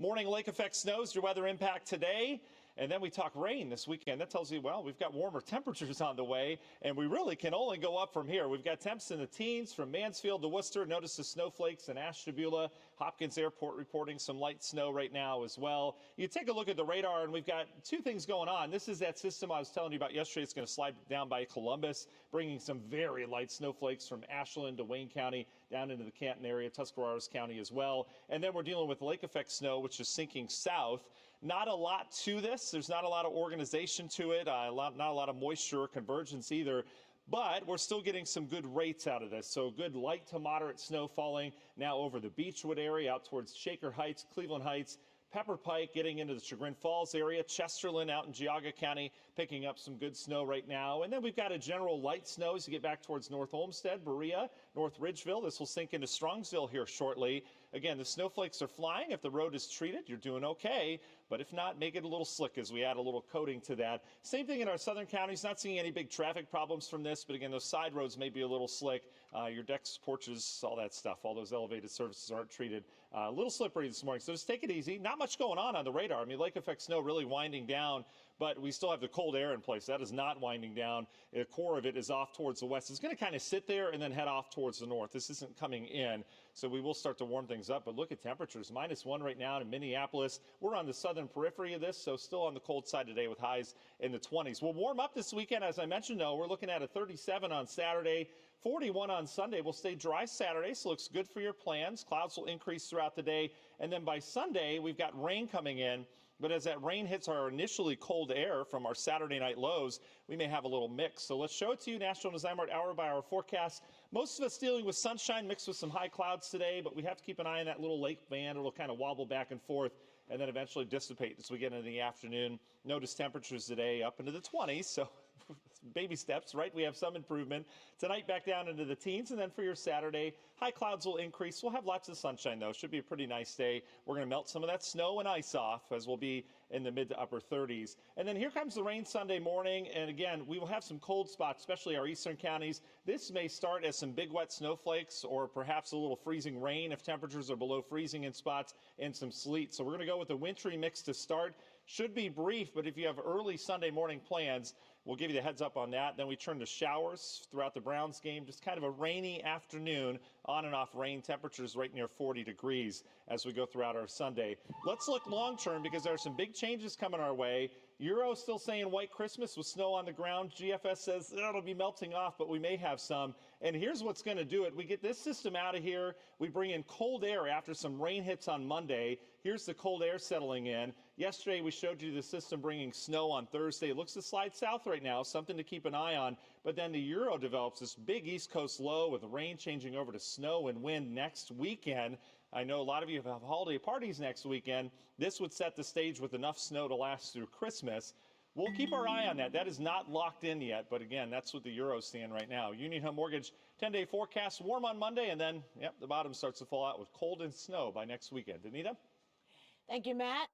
Morning lake effect snows, your weather impact today. And then we talk rain this weekend. That tells you, well, we've got warmer temperatures on the way, and we really can only go up from here. We've got temps in the teens from Mansfield to Worcester. Notice the snowflakes in Ashtabula. Hopkins Airport reporting some light snow right now as well. You take a look at the radar, and we've got two things going on. This is that system I was telling you about yesterday. It's going to slide down by Columbus, bringing some very light snowflakes from Ashland to Wayne County down into the Canton area, Tuscarawas County as well. And then we're dealing with lake effect snow, which is sinking south. Not a lot to this. There's not a lot of organization to it, not a lot of moisture or convergence either. But we're still getting some good rates out of this. So good light to moderate snow falling now over the Beechwood area out towards Shaker Heights, Cleveland Heights, Pepper Pike getting into the Chagrin Falls area, Chesterland out in Geauga County picking up some good snow right now. And then we've got a general light snow as you get back towards North Olmsted, Berea, North Ridgeville. This will sink into Strongsville here shortly. Again, the snowflakes are flying. If the road is treated, you're doing okay. But if not, make it a little slick as we add a little coating to that. Same thing in our southern counties. Not seeing any big traffic problems from this. But again, those side roads may be a little slick. Your decks, porches, all that stuff, all those elevated surfaces aren't treated. A little slippery this morning. So just take it easy. Not much going on the radar. I mean, lake effect snow really winding down, but we still have the cold air in place. That is not winding down. The core of it is off towards the west. It's going to kind of sit there and then head off towards the north. This isn't coming in, so we will start to warm things up. But look at temperatures. -1 right now in Minneapolis. We're on the southern periphery of this, so still on the cold side today with highs in the 20s. We'll warm up this weekend. As I mentioned, though, we're looking at a 37 on Saturday, 41 on Sunday. We'll stay dry Saturday, so looks good for your plans. Clouds will increase throughout the day. And then by Sunday, we've got rain coming in. But as that rain hits our initially cold air from our Saturday night lows, we may have a little mix. So let's show it to you, National Design hour by hour forecast. Most of us dealing with sunshine mixed with some high clouds today, but we have to keep an eye on that little lake band. It'll kind of wobble back and forth and then eventually dissipate as we get into the afternoon. Notice temperatures today up into the 20s, so baby steps, right? We have some improvement. Tonight back down into the teens, and then for your Saturday, high clouds will increase. We'll have lots of sunshine, though. Should be a pretty nice day. We're going to melt some of that snow and ice off as we'll be in the mid to upper 30s. And then here comes the rain Sunday morning, and again, we will have some cold spots, especially our eastern counties. This may start as some big wet snowflakes or perhaps a little freezing rain if temperatures are below freezing in spots, and some sleet. So we're going to go with a wintry mix to start. Should be brief, but if you have early Sunday morning plans, we'll give you the heads up on that. Then we turn to showers throughout the Browns game. Just kind of a rainy afternoon, on and off rain. Temperatures right near 40 degrees as we go throughout our Sunday. Let's look long term because there are some big changes coming our way. Euro still saying white Christmas with snow on the ground. GFS says it'll be melting off, but we may have some. And here's what's going to do it. We get this system out of here. We bring in cold air after some rain hits on Monday. Here's the cold air settling in. Yesterday, we showed you the system bringing snow on Thursday. It looks to slide south right now, something to keep an eye on. But then the Euro develops this big East Coast low with rain changing over to snow and wind next weekend. I know a lot of you have holiday parties next weekend. This would set the stage with enough snow to last through Christmas. We'll keep our eye on that. That is not locked in yet, but again, that's what the Euro's seeing right now. Union Home Mortgage 10-day forecast, warm on Monday, and then, the bottom starts to fall out with cold and snow by next weekend. Anita? Thank you, Matt.